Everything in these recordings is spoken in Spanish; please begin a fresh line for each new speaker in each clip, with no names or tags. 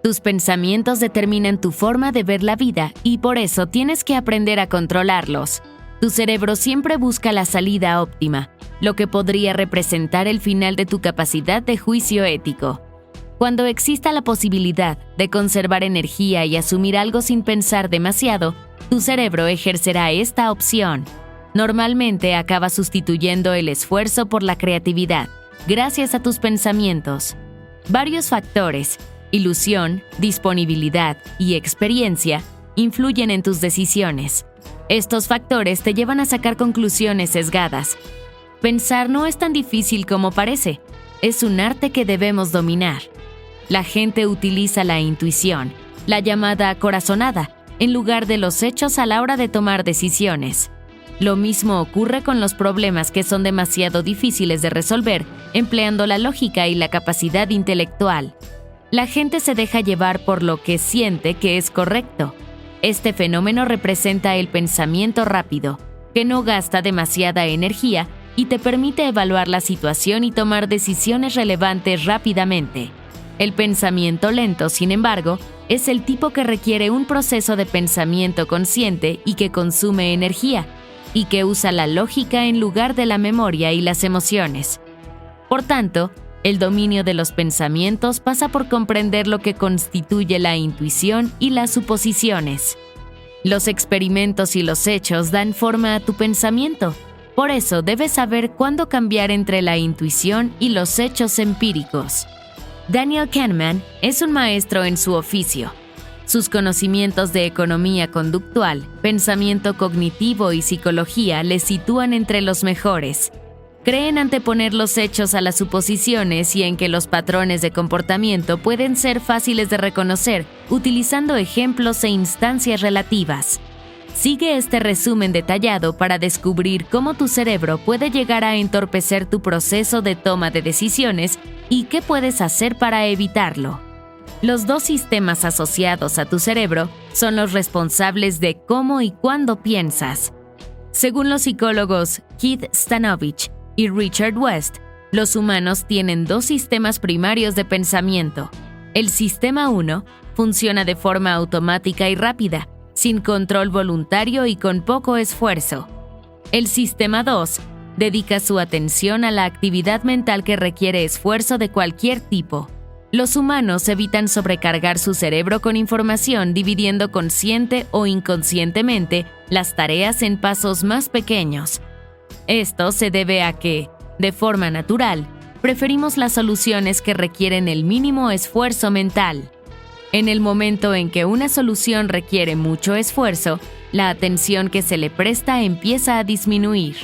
Tus pensamientos determinan tu forma de ver la vida y por eso tienes que aprender a controlarlos. Tu cerebro siempre busca la salida óptima, lo que podría representar el final de tu capacidad de juicio ético. Cuando exista la posibilidad de conservar energía y asumir algo sin pensar demasiado, tu cerebro ejercerá esta opción. Normalmente acaba sustituyendo el esfuerzo por la creatividad, gracias a tus pensamientos. Varios factores, ilusión, disponibilidad y experiencia, influyen en tus decisiones. Estos factores te llevan a sacar conclusiones sesgadas. Pensar no es tan difícil como parece. Es un arte que debemos dominar. La gente utiliza la intuición, la llamada corazonada, en lugar de los hechos a la hora de tomar decisiones. Lo mismo ocurre con los problemas que son demasiado difíciles de resolver, empleando la lógica y la capacidad intelectual. La gente se deja llevar por lo que siente que es correcto. Este fenómeno representa el pensamiento rápido, que no gasta demasiada energía y te permite evaluar la situación y tomar decisiones relevantes rápidamente. El pensamiento lento, sin embargo, es el tipo que requiere un proceso de pensamiento consciente y que consume energía, y que usa la lógica en lugar de la memoria y las emociones. Por tanto, el dominio de los pensamientos pasa por comprender lo que constituye la intuición y las suposiciones. Los experimentos y los hechos dan forma a tu pensamiento. Por eso debes saber cuándo cambiar entre la intuición y los hechos empíricos. Daniel Kahneman es un maestro en su oficio. Sus conocimientos de economía conductual, pensamiento cognitivo y psicología le sitúan entre los mejores. Cree en anteponer los hechos a las suposiciones y en que los patrones de comportamiento pueden ser fáciles de reconocer utilizando ejemplos e instancias relativas. Sigue este resumen detallado para descubrir cómo tu cerebro puede llegar a entorpecer tu proceso de toma de decisiones y qué puedes hacer para evitarlo. Los dos sistemas asociados a tu cerebro son los responsables de cómo y cuándo piensas. Según los psicólogos Keith Stanovich y Richard West, los humanos tienen dos sistemas primarios de pensamiento. El sistema 1 funciona de forma automática y rápida, sin control voluntario y con poco esfuerzo. El sistema 2 dedica su atención a la actividad mental que requiere esfuerzo de cualquier tipo. Los humanos evitan sobrecargar su cerebro con información dividiendo consciente o inconscientemente las tareas en pasos más pequeños. Esto se debe a que, de forma natural, preferimos las soluciones que requieren el mínimo esfuerzo mental. En el momento en que una solución requiere mucho esfuerzo, la atención que se le presta empieza a disminuir.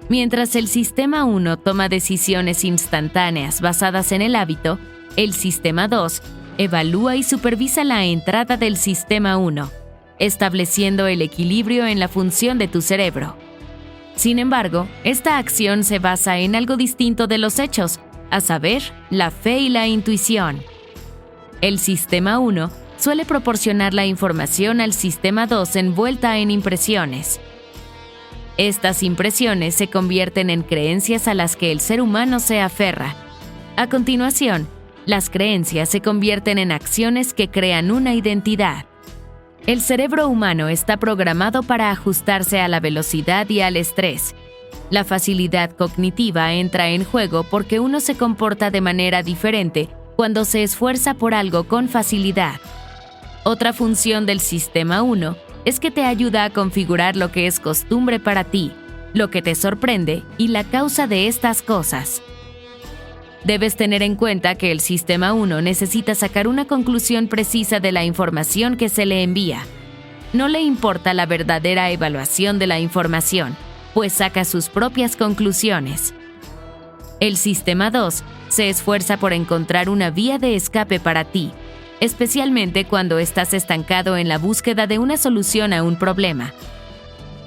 Mientras el sistema 1 toma decisiones instantáneas basadas en el hábito, el sistema 2 evalúa y supervisa la entrada del sistema 1, estableciendo el equilibrio en la función de tu cerebro. Sin embargo, esta acción se basa en algo distinto de los hechos, a saber, la fe y la intuición. El sistema 1 suele proporcionar la información al sistema 2 envuelta en impresiones. Estas impresiones se convierten en creencias a las que el ser humano se aferra. A continuación, las creencias se convierten en acciones que crean una identidad. El cerebro humano está programado para ajustarse a la velocidad y al estrés. La facilidad cognitiva entra en juego porque uno se comporta de manera diferente cuando se esfuerza por algo con facilidad. Otra función del sistema 1 es que te ayuda a configurar lo que es costumbre para ti, lo que te sorprende y la causa de estas cosas. Debes tener en cuenta que el sistema 1 necesita sacar una conclusión precisa de la información que se le envía. No le importa la verdadera evaluación de la información, pues saca sus propias conclusiones. El sistema 2 se esfuerza por encontrar una vía de escape para ti, especialmente cuando estás estancado en la búsqueda de una solución a un problema.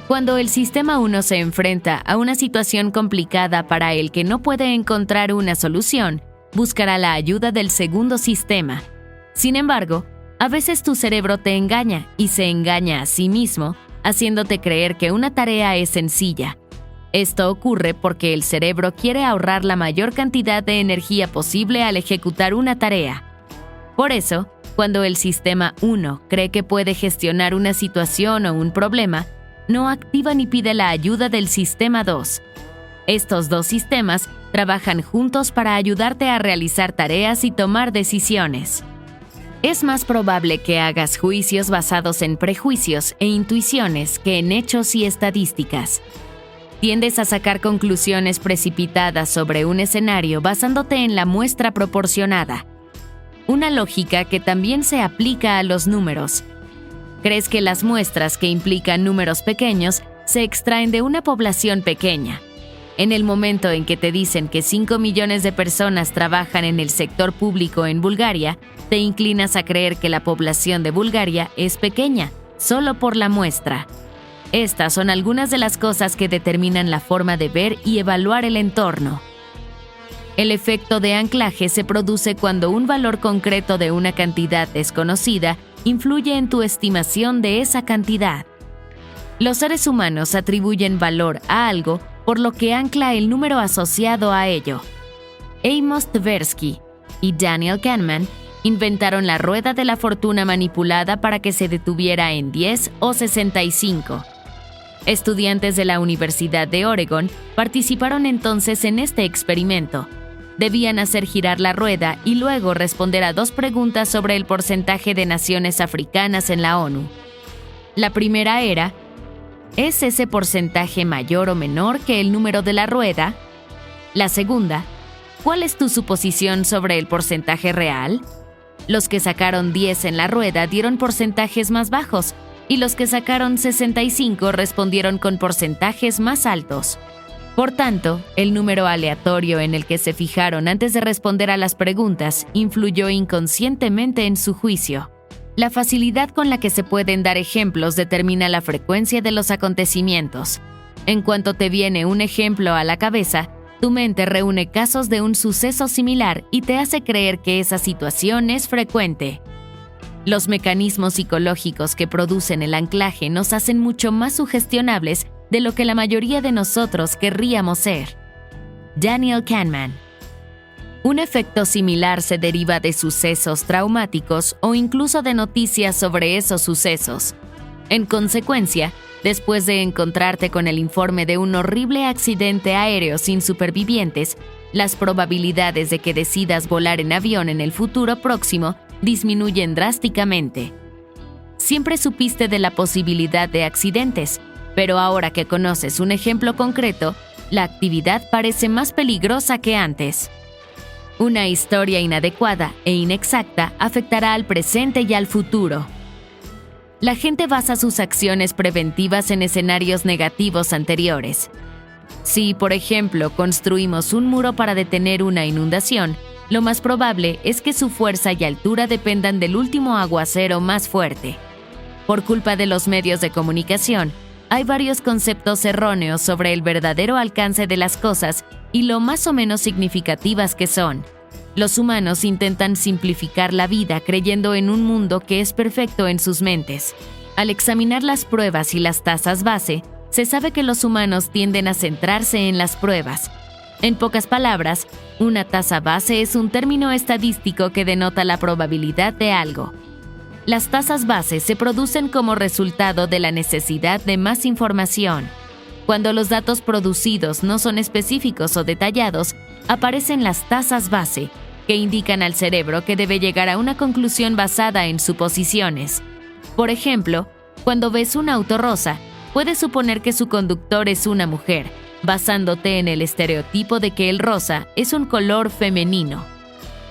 Cuando el sistema 1 se enfrenta a una situación complicada para el que no puede encontrar una solución, buscará la ayuda del segundo sistema. Sin embargo, a veces tu cerebro te engaña y se engaña a sí mismo, haciéndote creer que una tarea es sencilla. Esto ocurre porque el cerebro quiere ahorrar la mayor cantidad de energía posible al ejecutar una tarea. Por eso, Cuando el sistema 1 cree que puede gestionar una situación o un problema, no activa ni pide la ayuda del sistema 2. Estos dos sistemas trabajan juntos para ayudarte a realizar tareas y tomar decisiones. Es más probable que hagas juicios basados en prejuicios e intuiciones que en hechos y estadísticas. Tiendes a sacar conclusiones precipitadas sobre un escenario basándote en la muestra proporcionada. Una lógica que también se aplica a los números. Crees que las muestras que implican números pequeños se extraen de una población pequeña. En el momento en que te dicen que 5 millones de personas trabajan en el sector público en Bulgaria, te inclinas a creer que la población de Bulgaria es pequeña, solo por la muestra. Estas son algunas de las cosas que determinan la forma de ver y evaluar el entorno. El efecto de anclaje se produce cuando un valor concreto de una cantidad desconocida influye en tu estimación de esa cantidad. Los seres humanos atribuyen valor a algo por lo que ancla el número asociado a ello. Amos Tversky y Daniel Kahneman inventaron la rueda de la fortuna manipulada para que se detuviera en 10 o 65. Estudiantes de la Universidad de Oregon participaron entonces en este experimento. Debían hacer girar la rueda y luego responder a 2 preguntas sobre el porcentaje de naciones africanas en la ONU. La primera era: ¿es ese porcentaje mayor o menor que el número de la rueda? La segunda: ¿cuál es tu suposición sobre el porcentaje real? Los que sacaron 10 en la rueda dieron porcentajes más bajos, y los que sacaron 65 respondieron con porcentajes más altos. Por tanto, el número aleatorio en el que se fijaron antes de responder a las preguntas influyó inconscientemente en su juicio. La facilidad con la que se pueden dar ejemplos determina la frecuencia de los acontecimientos. En cuanto te viene un ejemplo a la cabeza, tu mente reúne casos de un suceso similar y te hace creer que esa situación es frecuente. Los mecanismos psicológicos que producen el anclaje nos hacen mucho más sugestionables de lo que la mayoría de nosotros querríamos ser. Daniel Kahneman. Un efecto similar se deriva de sucesos traumáticos o incluso de noticias sobre esos sucesos. En consecuencia, después de encontrarte con el informe de un horrible accidente aéreo sin supervivientes, las probabilidades de que decidas volar en avión en el futuro próximo disminuyen drásticamente. Siempre supiste de la posibilidad de accidentes, pero ahora que conoces un ejemplo concreto, la actividad parece más peligrosa que antes. Una historia inadecuada e inexacta afectará al presente y al futuro. La gente basa sus acciones preventivas en escenarios negativos anteriores. Si, por ejemplo, construimos un muro para detener una inundación, lo más probable es que su fuerza y altura dependan del último aguacero más fuerte. Por culpa de los medios de comunicación, hay varios conceptos erróneos sobre el verdadero alcance de las cosas y lo más o menos significativas que son. Los humanos intentan simplificar la vida creyendo en un mundo que es perfecto en sus mentes. Al examinar las pruebas y las tasas base, se sabe que los humanos tienden a centrarse en las pruebas. En pocas palabras, una tasa base es un término estadístico que denota la probabilidad de algo. Las tasas base se producen como resultado de la necesidad de más información. Cuando los datos producidos no son específicos o detallados, aparecen las tasas base, que indican al cerebro que debe llegar a una conclusión basada en suposiciones. Por ejemplo, cuando ves un auto rosa, puedes suponer que su conductor es una mujer, basándote en el estereotipo de que el rosa es un color femenino.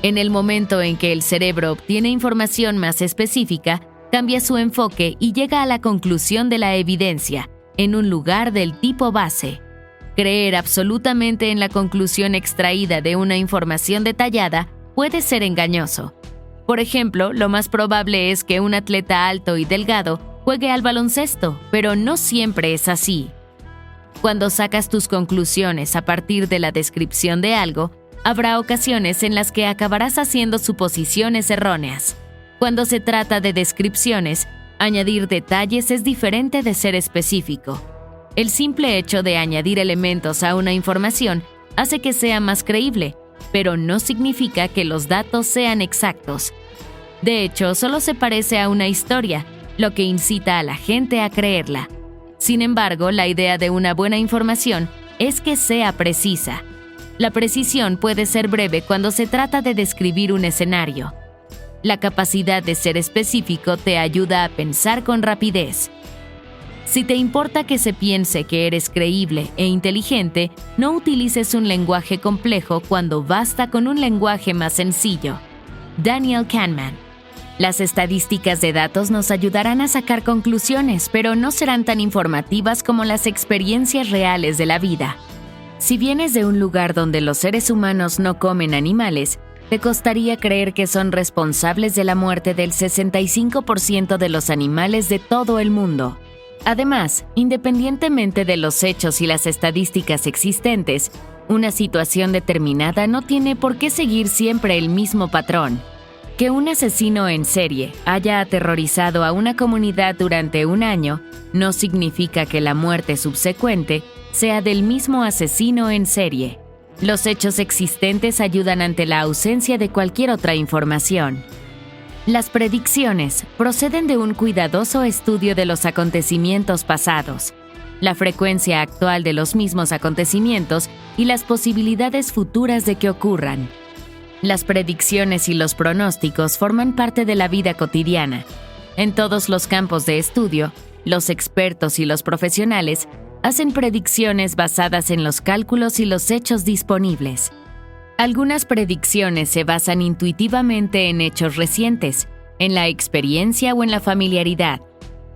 En el momento en que el cerebro obtiene información más específica, cambia su enfoque y llega a la conclusión de la evidencia, en un lugar del tipo base. Creer absolutamente en la conclusión extraída de una información detallada puede ser engañoso. Por ejemplo, lo más probable es que un atleta alto y delgado juegue al baloncesto, pero no siempre es así. Cuando sacas tus conclusiones a partir de la descripción de algo, habrá ocasiones en las que acabarás haciendo suposiciones erróneas. Cuando se trata de descripciones, añadir detalles es diferente de ser específico. El simple hecho de añadir elementos a una información hace que sea más creíble, pero no significa que los datos sean exactos. De hecho, solo se parece a una historia, lo que incita a la gente a creerla. Sin embargo, la idea de una buena información es que sea precisa. La precisión puede ser breve cuando se trata de describir un escenario. La capacidad de ser específico te ayuda a pensar con rapidez. Si te importa que se piense que eres creíble e inteligente, no utilices un lenguaje complejo cuando basta con un lenguaje más sencillo. Daniel Kahneman. Las estadísticas de datos nos ayudarán a sacar conclusiones, pero no serán tan informativas como las experiencias reales de la vida. Si vienes de un lugar donde los seres humanos no comen animales, te costaría creer que son responsables de la muerte del 65% de los animales de todo el mundo. Además, independientemente de los hechos y las estadísticas existentes, una situación determinada no tiene por qué seguir siempre el mismo patrón. Que un asesino en serie haya aterrorizado a una comunidad durante un año no significa que la muerte subsecuente sea del mismo asesino en serie. Los hechos existentes ayudan ante la ausencia de cualquier otra información. Las predicciones proceden de un cuidadoso estudio de los acontecimientos pasados, la frecuencia actual de los mismos acontecimientos y las posibilidades futuras de que ocurran. Las predicciones y los pronósticos forman parte de la vida cotidiana. En todos los campos de estudio, los expertos y los profesionales hacen predicciones basadas en los cálculos y los hechos disponibles. Algunas predicciones se basan intuitivamente en hechos recientes, en la experiencia o en la familiaridad.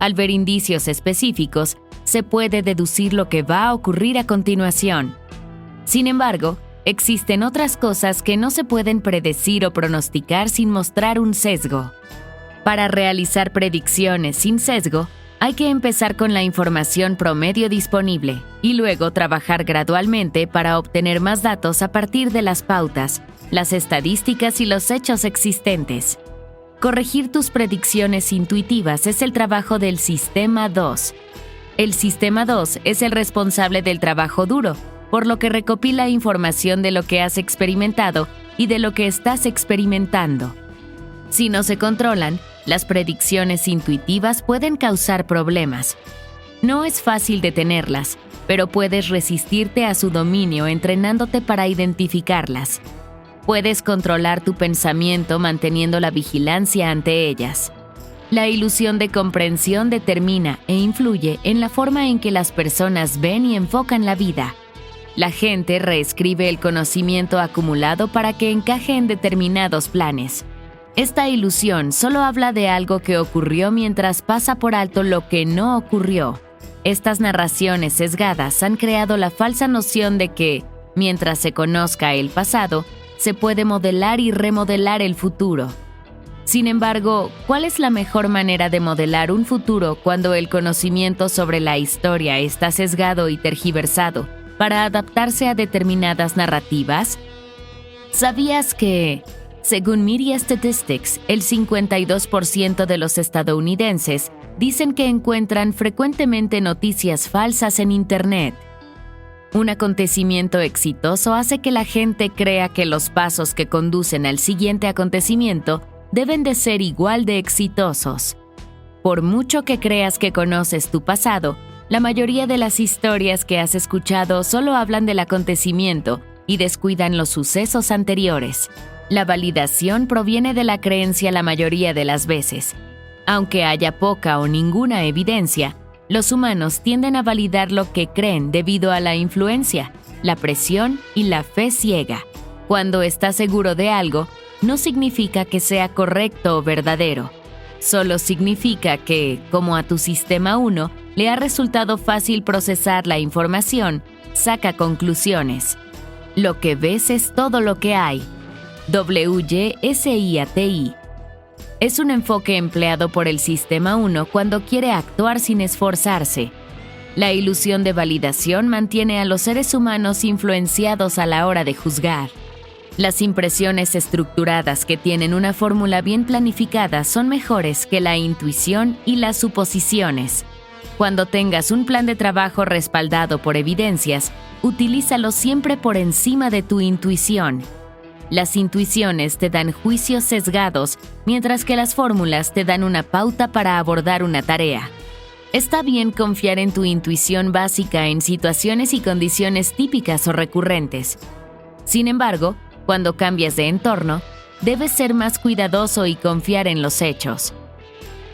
Al ver indicios específicos, se puede deducir lo que va a ocurrir a continuación. Sin embargo, existen otras cosas que no se pueden predecir o pronosticar sin mostrar un sesgo. Para realizar predicciones sin sesgo, hay que empezar con la información promedio disponible y luego trabajar gradualmente para obtener más datos a partir de las pautas, las estadísticas y los hechos existentes. Corregir tus predicciones intuitivas es el trabajo del Sistema 2. El Sistema 2 es el responsable del trabajo duro, por lo que recopila información de lo que has experimentado y de lo que estás experimentando. Si no se controlan, las predicciones intuitivas pueden causar problemas. No es fácil detenerlas, pero puedes resistirte a su dominio entrenándote para identificarlas. Puedes controlar tu pensamiento manteniendo la vigilancia ante ellas. La ilusión de comprensión determina e influye en la forma en que las personas ven y enfocan la vida. La gente reescribe el conocimiento acumulado para que encaje en determinados planes. Esta ilusión solo habla de algo que ocurrió mientras pasa por alto lo que no ocurrió. Estas narraciones sesgadas han creado la falsa noción de que, mientras se conozca el pasado, se puede modelar y remodelar el futuro. Sin embargo, ¿cuál es la mejor manera de modelar un futuro cuando el conocimiento sobre la historia está sesgado y tergiversado para adaptarse a determinadas narrativas? ¿Sabías que, según Media Statistics, el 52% de los estadounidenses dicen que encuentran frecuentemente noticias falsas en Internet? Un acontecimiento exitoso hace que la gente crea que los pasos que conducen al siguiente acontecimiento deben de ser igual de exitosos. Por mucho que creas que conoces tu pasado, la mayoría de las historias que has escuchado solo hablan del acontecimiento y descuidan los sucesos anteriores. La validación proviene de la creencia la mayoría de las veces. Aunque haya poca o ninguna evidencia, los humanos tienden a validar lo que creen debido a la influencia, la presión y la fe ciega. Cuando estás seguro de algo, no significa que sea correcto o verdadero. Solo significa que, como a tu Sistema 1 le ha resultado fácil procesar la información, saca conclusiones. Lo que ves es todo lo que hay. WYSIATI. Es un enfoque empleado por el Sistema 1 cuando quiere actuar sin esforzarse. La ilusión de validación mantiene a los seres humanos influenciados a la hora de juzgar. Las impresiones estructuradas que tienen una fórmula bien planificada son mejores que la intuición y las suposiciones. Cuando tengas un plan de trabajo respaldado por evidencias, utilízalo siempre por encima de tu intuición. Las intuiciones te dan juicios sesgados, mientras que las fórmulas te dan una pauta para abordar una tarea. Está bien confiar en tu intuición básica en situaciones y condiciones típicas o recurrentes. Sin embargo, cuando cambias de entorno, debes ser más cuidadoso y confiar en los hechos.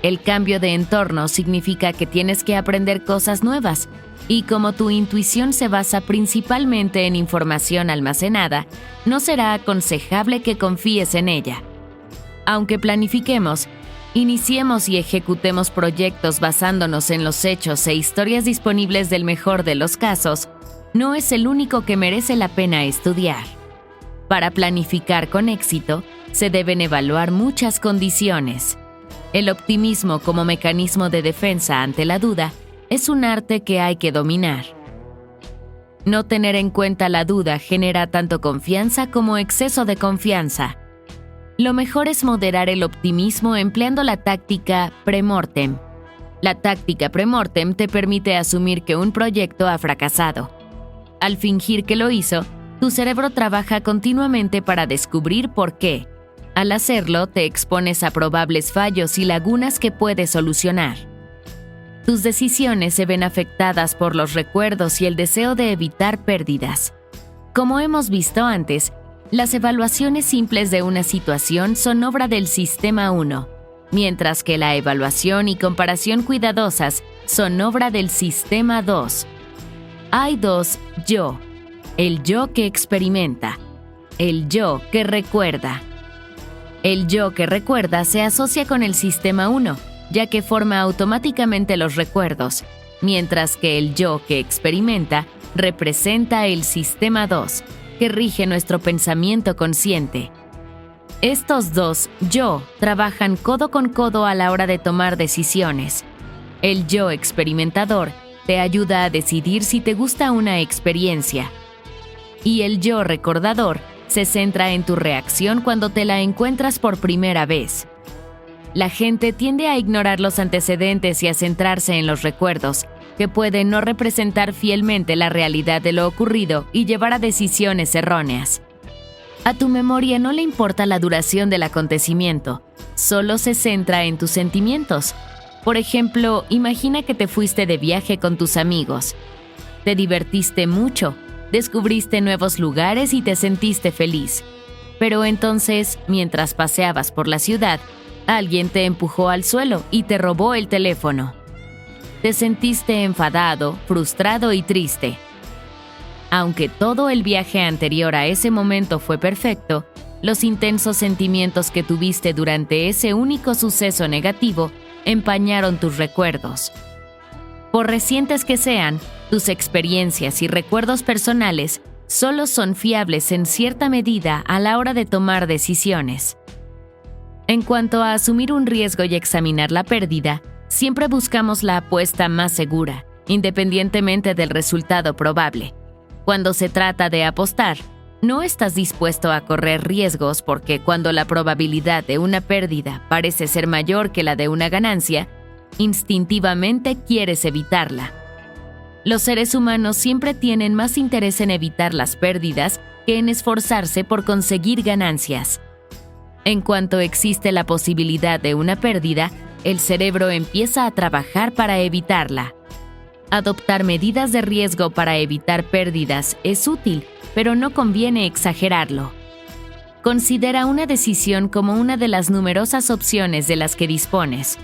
El cambio de entorno significa que tienes que aprender cosas nuevas, y como tu intuición se basa principalmente en información almacenada, no será aconsejable que confíes en ella. Aunque planifiquemos, iniciemos y ejecutemos proyectos basándonos en los hechos e historias disponibles del mejor de los casos, no es el único que merece la pena estudiar. Para planificar con éxito, se deben evaluar muchas condiciones. El optimismo como mecanismo de defensa ante la duda es un arte que hay que dominar. No tener en cuenta la duda genera tanto confianza como exceso de confianza. Lo mejor es moderar el optimismo empleando la táctica premortem. La táctica premortem te permite asumir que un proyecto ha fracasado. Al fingir que lo hizo, tu cerebro trabaja continuamente para descubrir por qué. Al hacerlo, te expones a probables fallos y lagunas que puedes solucionar. Tus decisiones se ven afectadas por los recuerdos y el deseo de evitar pérdidas. Como hemos visto antes, las evaluaciones simples de una situación son obra del Sistema 1, mientras que la evaluación y comparación cuidadosas son obra del Sistema 2. Hay dos yo: el yo que experimenta, el yo que recuerda. El yo que recuerda se asocia con el Sistema 1, ya que forma automáticamente los recuerdos, mientras que el yo que experimenta representa el Sistema 2, que rige nuestro pensamiento consciente. Estos dos yo trabajan codo con codo a la hora de tomar decisiones. El yo experimentador te ayuda a decidir si te gusta una experiencia, y el yo recordador se centra en tu reacción cuando te la encuentras por primera vez. La gente tiende a ignorar los antecedentes y a centrarse en los recuerdos, que pueden no representar fielmente la realidad de lo ocurrido y llevar a decisiones erróneas. A tu memoria no le importa la duración del acontecimiento, solo se centra en tus sentimientos. Por ejemplo, imagina que te fuiste de viaje con tus amigos. Te divertiste mucho, descubriste nuevos lugares y te sentiste feliz. Pero entonces, mientras paseabas por la ciudad, alguien te empujó al suelo y te robó el teléfono. Te sentiste enfadado, frustrado y triste. Aunque todo el viaje anterior a ese momento fue perfecto, los intensos sentimientos que tuviste durante ese único suceso negativo empañaron tus recuerdos. Por recientes que sean, tus experiencias y recuerdos personales solo son fiables en cierta medida a la hora de tomar decisiones. En cuanto a asumir un riesgo y examinar la pérdida, siempre buscamos la apuesta más segura, independientemente del resultado probable. Cuando se trata de apostar, no estás dispuesto a correr riesgos porque cuando la probabilidad de una pérdida parece ser mayor que la de una ganancia, instintivamente quieres evitarla. Los seres humanos siempre tienen más interés en evitar las pérdidas que en esforzarse por conseguir ganancias. En cuanto existe la posibilidad de una pérdida, el cerebro empieza a trabajar para evitarla. Adoptar medidas de riesgo para evitar pérdidas es útil, pero no conviene exagerarlo. Considera una decisión como una de las numerosas opciones de las que dispones.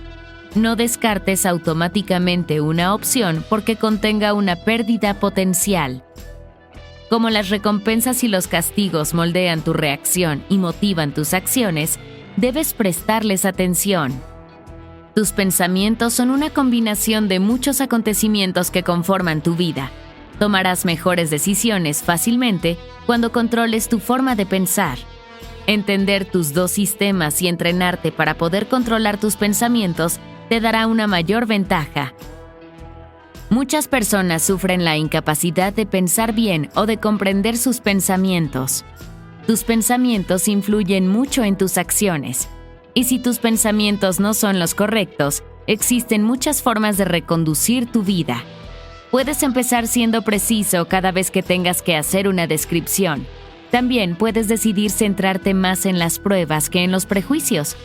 No descartes automáticamente una opción porque contenga una pérdida potencial. Como las recompensas y los castigos moldean tu reacción y motivan tus acciones, debes prestarles atención. Tus pensamientos son una combinación de muchos acontecimientos que conforman tu vida. Tomarás mejores decisiones fácilmente cuando controles tu forma de pensar. Entender tus dos sistemas y entrenarte para poder controlar tus pensamientos te dará una mayor ventaja. Muchas personas sufren la incapacidad de pensar bien o de comprender sus pensamientos. Tus pensamientos influyen mucho en tus acciones. Y si tus pensamientos no son los correctos, existen muchas formas de reconducir tu vida. Puedes empezar siendo preciso cada vez que tengas que hacer una descripción. También puedes decidir centrarte más en las pruebas que en los prejuicios.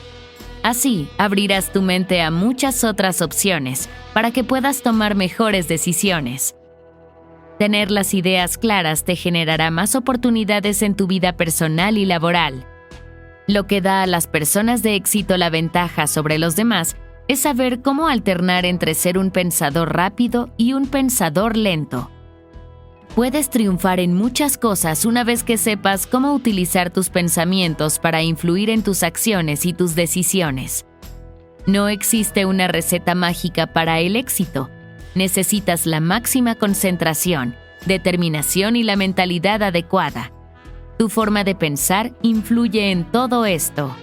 Así, abrirás tu mente a muchas otras opciones para que puedas tomar mejores decisiones. Tener las ideas claras te generará más oportunidades en tu vida personal y laboral. Lo que da a las personas de éxito la ventaja sobre los demás es saber cómo alternar entre ser un pensador rápido y un pensador lento. Puedes triunfar en muchas cosas una vez que sepas cómo utilizar tus pensamientos para influir en tus acciones y tus decisiones. No existe una receta mágica para el éxito. Necesitas la máxima concentración, determinación y la mentalidad adecuada. Tu forma de pensar influye en todo esto.